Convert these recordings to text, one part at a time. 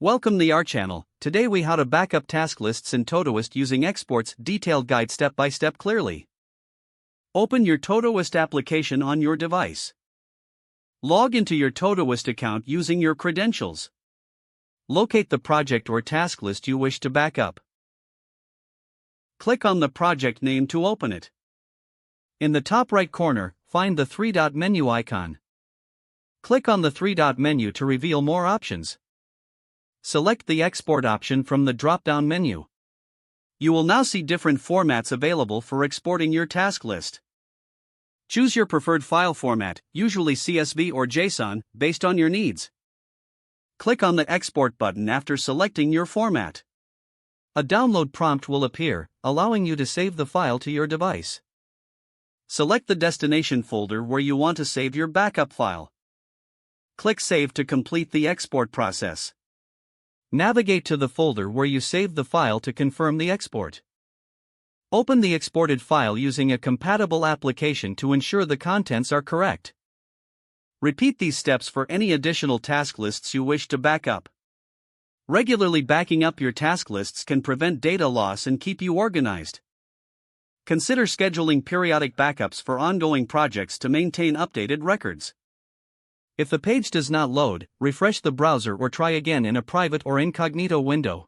Welcome to our channel. Today we how to backup task lists in Todoist using exports detailed guide step by step clearly. Open your Todoist application on your device. Log into your Todoist account using your credentials. Locate the project or task list you wish to backup. Click on the project name to open it. In the top right corner, find the three-dot menu icon. Click on the three-dot menu to reveal more options. Select the export option from the drop-down menu. You will now see different formats available for exporting your task list. Choose your preferred file format, usually CSV or JSON, based on your needs. Click on the Export button after selecting your format. A download prompt will appear, allowing you to save the file to your device. Select the destination folder where you want to save your backup file. Click Save to complete the export process. Navigate to the folder where you saved the file to confirm the export. Open the exported file using a compatible application to ensure the contents are correct. Repeat these steps for any additional task lists you wish to backup. Regularly backing up your task lists can prevent data loss and keep you organized. Consider scheduling periodic backups for ongoing projects to maintain updated records. If the page does not load, refresh the browser or try again in a private or incognito window.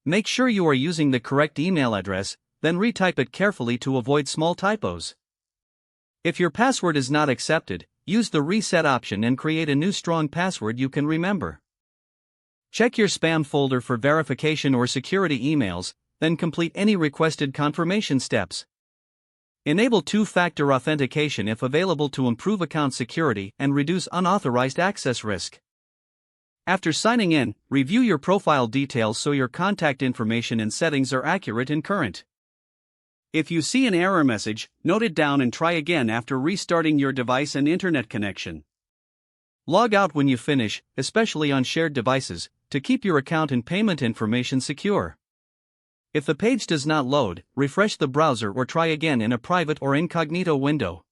Make sure you are using the correct email address, then retype it carefully to avoid small typos. If your password is not accepted, use the reset option and create a new strong password you can remember. Check your spam folder for verification or security emails, then complete any requested confirmation steps. Enable two-factor authentication if available to improve account security and reduce unauthorized access risk. After signing in, review your profile details so your contact information and settings are accurate and current. If you see an error message, note it down and try again after restarting your device and internet connection. Log out when you finish, especially on shared devices, to keep your account and payment information secure. If the page does not load, refresh the browser or try again in a private or incognito window.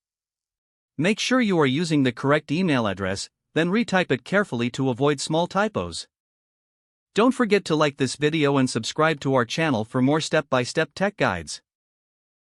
Make sure you are using the correct email address, then retype it carefully to avoid small typos. Don't forget to like this video and subscribe to our channel for more step-by-step tech guides.